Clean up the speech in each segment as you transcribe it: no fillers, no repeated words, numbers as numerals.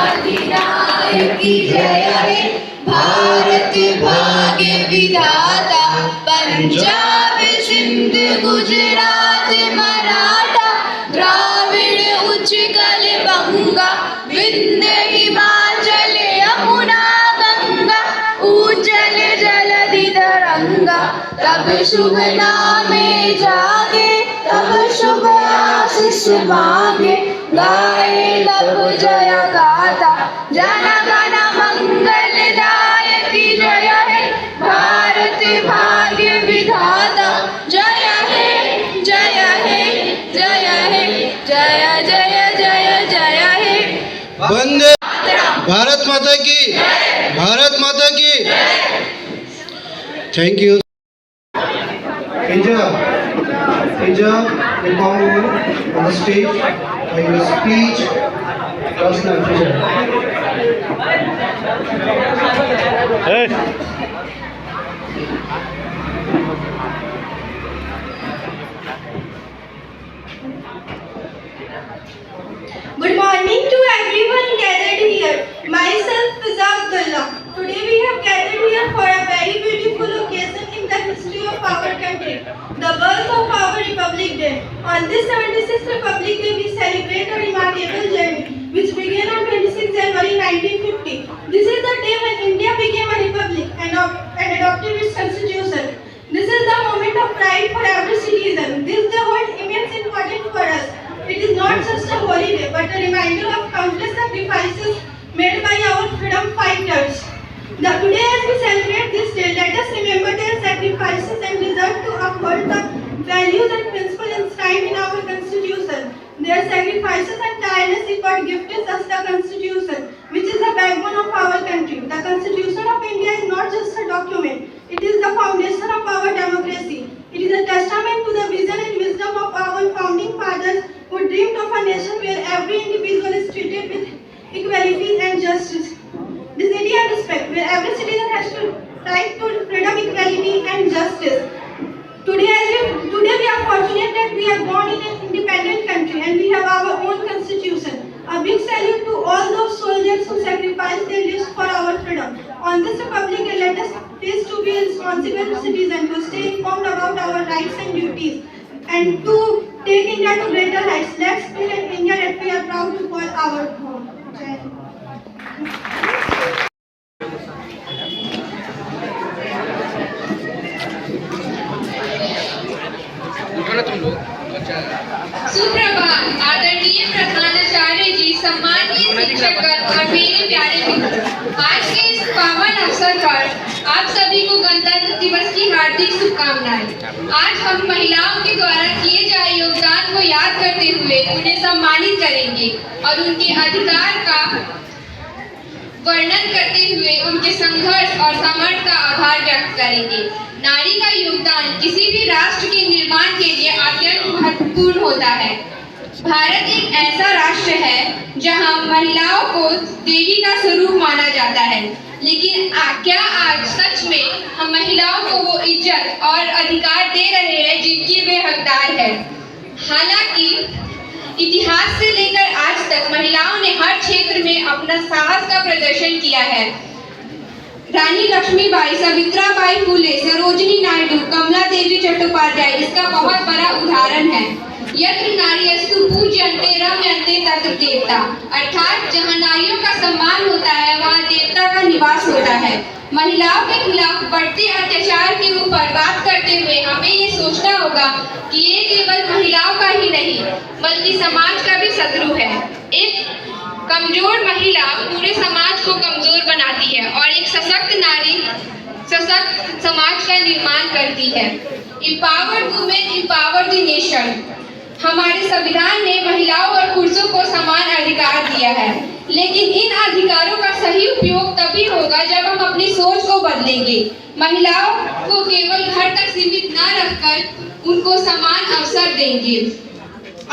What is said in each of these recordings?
अधिनायक की जय हे, भारत भाग्य विधाता। पंजाब सिंध गुजरात मराठा, द्राविड़ उत्कल बंगा, विंध्य हिमाचल यमुना गंगा, उज्जल जलधि तरंगा। तब शुभ नामे जागे, तब शुभ आशीष मांगे, गाए तब जय गाथा, जन गण मंगलदायक जय हे, भारत भाग्य विधाता। जय हे जय हे जय हे, जय जय जय जय हे। वंदे भारत माता की, भारत माता की। Thank you. Hijab, the Congo on the stage by your speech, personal feature. Hey. Good morning to everyone gathered here. Myself is Abdullah. Today we have gathered here for a very beautiful occasion in the history of our country, the birth of our Republic Day. On this 76th Republic Day, we celebrate a remarkable journey which began on 26 January 1950. This is the day when India became a republic and adopted its constitution. This is the moment of pride for every citizen. This day holds immense importance for us. It is not just a holiday, but a reminder of countless sacrifices made by our freedom fighters. Today, as we celebrate this day, let us remember their sacrifices and resolve to uphold the values and principles enshrined in our Constitution. Their sacrifices and tireless effort gifted us the Constitution, which is the backbone of our country. The Constitution of India is not just a document; it is the foundation of our democracy. It is a testament to the vision and wisdom of our founding fathers, who dreamed of a nation where every individual is treated with equality and justice, dignity and respect, where every citizen has to right to freedom, equality and justice. Today we are fortunate that we are born in an independent country and we have our own constitution. A big salute to all those soldiers who sacrificed their lives for our freedom. On this Republic Day, let us teach to be a responsible citizen, to stay informed about our rights and duties, and to take India to greater heights. Let's build an India that we are proud to call our home. सुप्रभात आदरणीय प्रधानाचार्य जी, सम्मानीय शिक्षकगण और मेरे प्यारे मित्र। आज के इस पावन अवसर पर आप सभी को गणतंत्र दिवस की हार्दिक शुभकामनाएं। आज हम महिलाओं के द्वारा किए जाए योगदान को याद करते हुए उन्हें सम्मानित करेंगे और उनके अधिकार का वर्णन करते हुए उनके संघर्ष और सामर्थ्य का आभार व्यक्त करेंगे। नारी का योगदान किसी भी राष्ट्र के निर्माण के लिए अत्यंत महत्वपूर्ण होता है। भारत एक ऐसा राष्ट्र है जहां महिलाओं को देवी का स्वरूप माना जाता है, लेकिन क्या आज सच में हम महिलाओं को वो इज्जत और अधिकार दे रहे हैं जिनकी वे हकदार है? हालांकि इतिहास से लेकर आज तक महिलाओं ने हर क्षेत्र में अपना साहस का प्रदर्शन किया है। रानी लक्ष्मीबाई, सावित्रीबाई फुले, सरोजिनी नायडू, कमला देवी चट्टोपाध्याय इसका बहुत बड़ा उदाहरण है। यत्र नार्यस्तु पूज्यन्ते रम्यन्ते तत्र देवता, अर्थात जहाँ नारियों का सम्मान होता है वहाँ देवता का निवास होता है। महिलाओं के खिलाफ बढ़ते अत्याचार के ऊपर बात करते हुए हमें ये सोचना होगा कि ये केवल महिलाओं का ही नहीं बल्कि समाज का भी शत्रु है। एक कमजोर महिला पूरे समाज को कमजोर बनाती है और एक सशक्त नारी सशक्त समाज का निर्माण करती है। Empowered women empower the nation. हमारे संविधान ने महिलाओं और पुरुषों को समान अधिकार दिया है, लेकिन इन अधिकारों का सही उपयोग तभी होगा जब हम अपनी सोच को बदलेंगे। महिलाओं को केवल घर तक सीमित न रखकर उनको समान अवसर देंगे।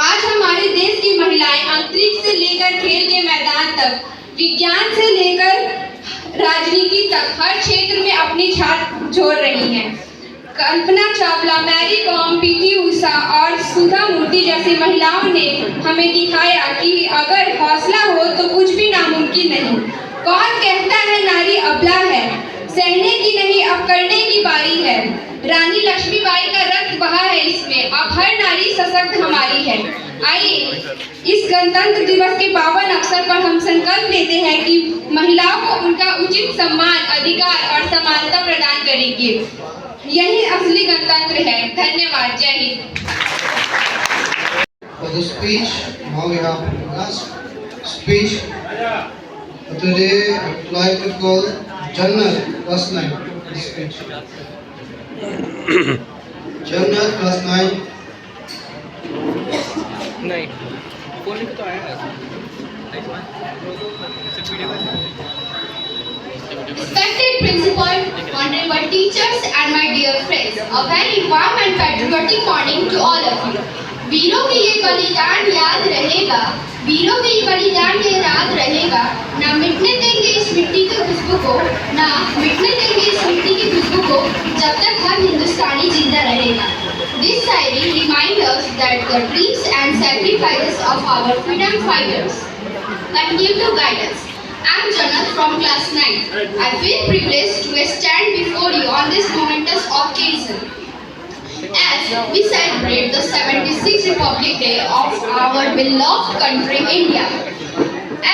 आज हमारे देश की महिलाएं अंतरिक्ष से लेकर खेल के मैदान तक, विज्ञान से लेकर राजनीति तक हर क्षेत्र में अपनी छाप छोड़ रही हैं। Kalpana Chawla, Mary com, PT Usha और सुधा मूर्ति जैसी महिलाओं ने हमें दिखाया कि अगर हौसला हो तो कुछ भी नामुमकिन नहीं। कौन कहता है नारी अबला है, सहने की नहीं अब करने की बारी है। रानी लक्ष्मीबाई का रक्त बहा है इसमें, अब हर नारी सशक्त हमारी है। आइए इस गणतंत्र दिवस के पावन अवसर पर हम संकल्प लेते हैं कि महिलाओं को उनका उचित सम्मान, अधिकार और समानता प्रदान करेंगे। यही असली गणतंत्र है। धन्यवाद। जय Hind. For the speech, now we have last speech. Today, I would like to call Jannat, class 9, for the speech. Jannat, class 9. नहीं फोन लिख तो आया है। Respected principal, honorable teachers and my dear friends, a very warm and patriotic morning to all of you. वीरों के ये बलिदान याद रहेगा, वीरों के ये बलिदान याद रहेगा, ना मिटने देंगे इस मिट्टी की खुशबू को, ना मिटने देंगे इस मिट्टी की खुशबू को, जब तक हर हिंदुस्तानी जिंदा रहेगा. This siren reminds us that the dreams and sacrifices of our freedom fighters continue to guide us. I am Jannat from class 9. I feel privileged to stand before you on this momentous occasion as we celebrate the 76th Republic Day of our beloved country India.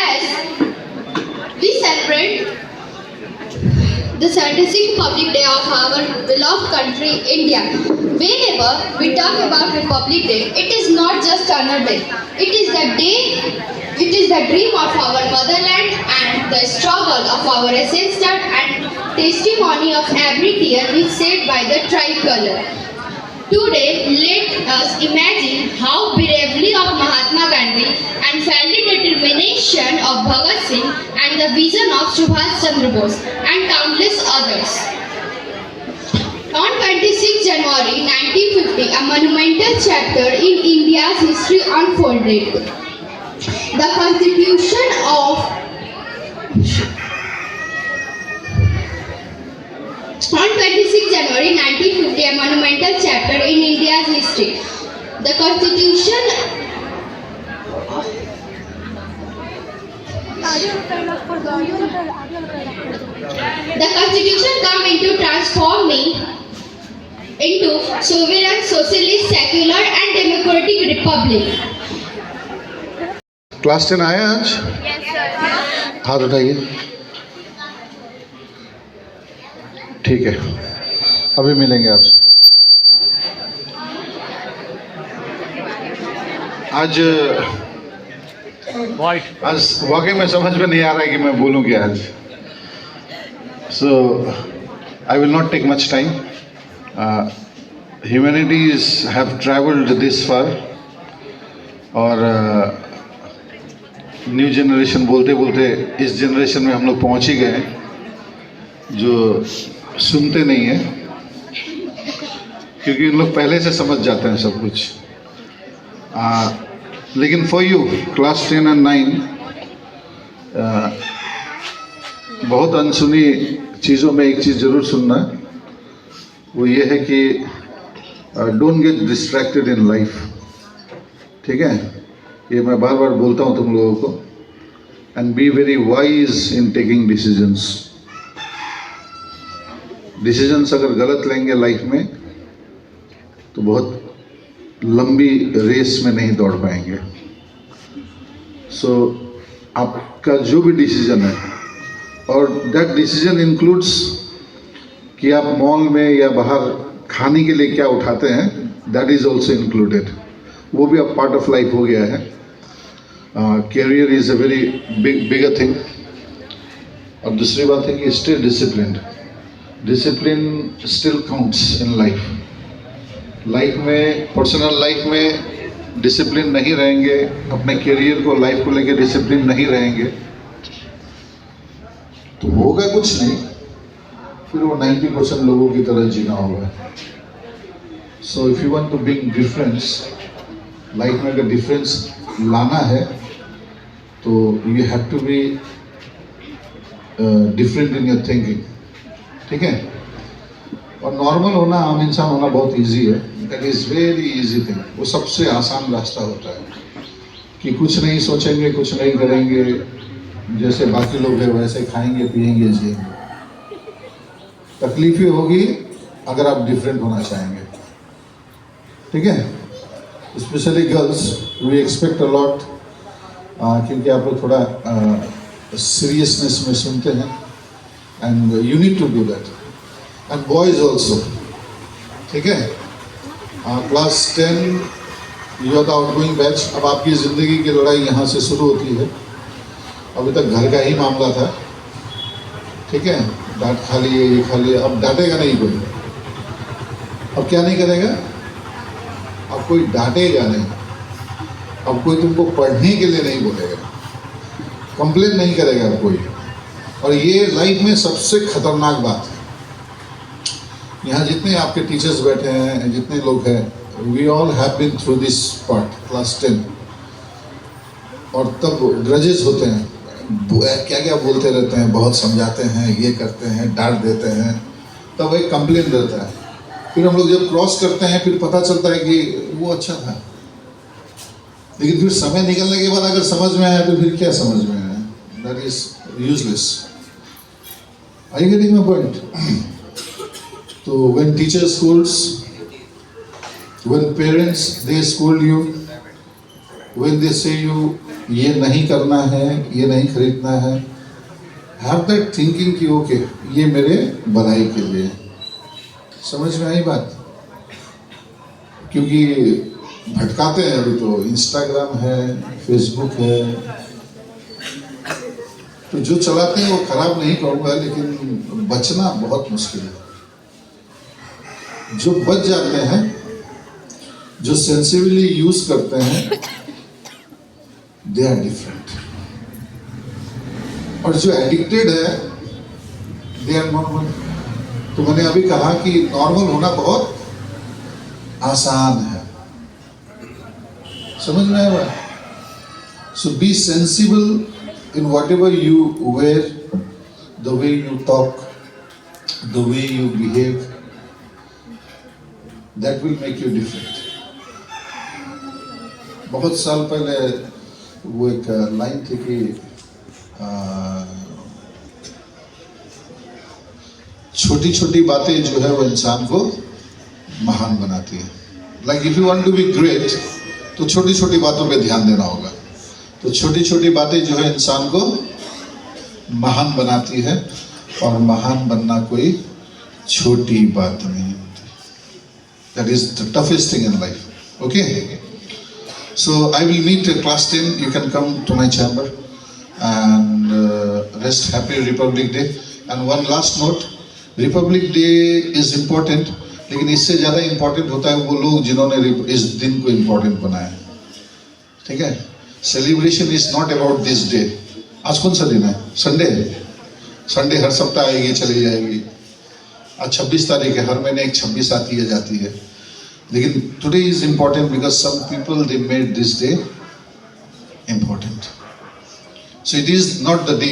As we celebrate the 76th Republic Day of our beloved country India. Whenever we talk about Republic Day, it is not just another day. It is the day, it is the dream of our motherland and the struggle of our ancestors and testimony of every tear which shed by the tricolor. Today, let us imagine how bravely of Mahatma Gandhi and fiery determination of Bhagat Singh and the vision of Subhash Chandra Bose and countless others. On 26 January 1950, a monumental chapter in India's history unfolded. The Constitution of On 26 January 1950, a monumental chapter in India's history. The Constitution come into transforming into sovereign, socialist, secular and democratic republic. Class 10 आए आज? हाथ उठाइए। ठीक है, अभी मिलेंगे आपसे। आज वाकई में समझ में नहीं आ रहा है कि मैं बोलूं क्या आज। So I will not take much time. Humanities have travelled this far और न्यू जनरेशन बोलते बोलते इस जनरेशन में हम लोग पहुंच ही गए हैं जो सुनते नहीं हैं, क्योंकि इन लोग पहले से समझ जाते हैं सब कुछ. लेकिन फॉर यू क्लास 10 एंड 9 बहुत अनसुनी चीज़ों में एक चीज़ ज़रूर सुनना, वो ये है कि don't get distracted in life. ठीक है, ये मैं बार बार बोलता हूँ तुम लोगों को. And be very wise in taking decisions. Decisions अगर गलत लेंगे लाइफ में तो बहुत लंबी रेस में नहीं दौड़ पाएंगे. सो आपका जो भी डिसीजन है, और दैट डिसीजन इंक्लूड्स कि आप मॉल में या बाहर खाने के लिए क्या उठाते हैं, दैट इज़ ऑल्सो इंक्लूडेड. वो भी अब पार्ट ऑफ लाइफ हो गया है. Career is a very bigger thing. और दूसरी बात है कि stay disciplined. Discipline still counts in life. Life में, पर्सनल लाइफ में डिसिप्लिन नहीं रहेंगे, अपने कैरियर को, लाइफ को लेकर डिसिप्लिन नहीं रहेंगे तो होगा कुछ नहीं. फिर वो 90% लोगों की तरह जीना होगा. So if you want to bring difference, life में अगर डिफरेंस लाना है तो you have to be different in your thinking. ठीक है, और नॉर्मल होना, आम इंसान होना बहुत इजी है। That is very easy thing. वो सबसे आसान रास्ता होता है कि कुछ नहीं सोचेंगे, कुछ नहीं करेंगे, जैसे बाकी लोग हैं वैसे खाएंगे, पिएंगे, जिएंगे। तकलीफें होगी अगर आप डिफरेंट होना चाहेंगे, ठीक है। Specially girls, we expect a lot, क्योंकि आप लोग थोड़ा सीरियसनेस में सुनते हैं, and you need to do that, and boys also, ठीक है। Class 10 you are the outgoing batch. अब आपकी ज़िंदगी की लड़ाई यहाँ से शुरू होती है। अभी तक घर का ही मामला था, ठीक है। डांट खा लिए, ये खा लिए, अब डांटेगा नहीं कोई। अब क्या नहीं करेगा? अब कोई डांटेगा नहीं, अब कोई तुमको पढ़ने के लिए नहीं बोलेगा, कंप्लेन नहीं करेगा अब कोई। और ये लाइफ में सबसे खतरनाक बात है। यहाँ जितने आपके टीचर्स बैठे हैं, जितने लोग हैं, we all have been through this part, class 10। और तब ग्रजेस होते हैं, क्या क्या बोलते रहते हैं, बहुत समझाते हैं, ये करते हैं, डांट देते हैं, तब एक कंप्लेन रहता है। फिर हम लोग जब क्रॉस करते हैं, फिर पता चलता है कि वो अच्छा था, लेकिन फिर समय निकलने के बाद अगर समझ में आया तो फिर क्या समझ में आया? That is useless. Are you getting my point? तो when teacher schools, when parents they school you, when they say you ये नहीं करना है, ये नहीं खरीदना है, हैव दैट थिंकिंग कि ओके ये मेरे भलाई के लिए। समझ में आई बात? क्योंकि भटकाते हैं अभी तो, इंस्टाग्राम है, फेसबुक है, तो जो चलाते हैं वो खराब नहीं कहूँगा, लेकिन बचना बहुत मुश्किल है। जो बच जाते हैं, जो सेंसिबली यूज करते हैं, दे आर डिफरेंट। और जो एडिक्टेड है, दे आर नॉर्मल। तो मैंने अभी कहा कि नॉर्मल होना बहुत आसान है। समझ में आया? So be sensible in whatever you wear, the way you talk, the way you behave, that will make you different. बहुत साल पहले वो एक लाइन थी कि छोटी छोटी बातें जो है वो इंसान को महान बनाती है। Like if you want to be great, तो छोटी छोटी बातों पे ध्यान देना होगा। तो छोटी छोटी बातें जो है इंसान को महान बनाती है, और महान बनना कोई छोटी बात नहीं होती। That is the toughest thing in life. Okay, so I will meet class 10. You can come to my chamber and rest. Happy Republic Day. And one last note, Republic Day is important, लेकिन इससे ज़्यादा important होता है वो लोग जिन्होंने इस दिन को इम्पोर्टेंट बनाया। ठीक है, celebration is not about this day. आज कौन सा दिन है? संडे। संडे हर सप्ताह आएगी, चली जाएगी। आज 26 तारीख है, हर महीने एक 26 आती है, जाती है। लेकिन today is important because some people they made this day important. So it is not the day,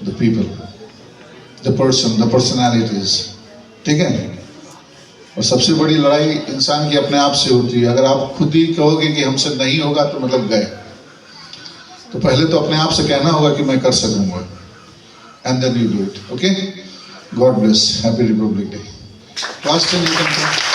the people, the person, the personalities. ठीक है, और सबसे बड़ी लड़ाई इंसान की अपने आप से होती है। अगर आप खुद ही कहोगे कि हमसे नहीं होगा तो मतलब गए। तो पहले तो अपने आप से कहना होगा कि मैं कर सकूंगा, and then you do it. Okay, God bless, happy Republic Day. Class 10 you can come.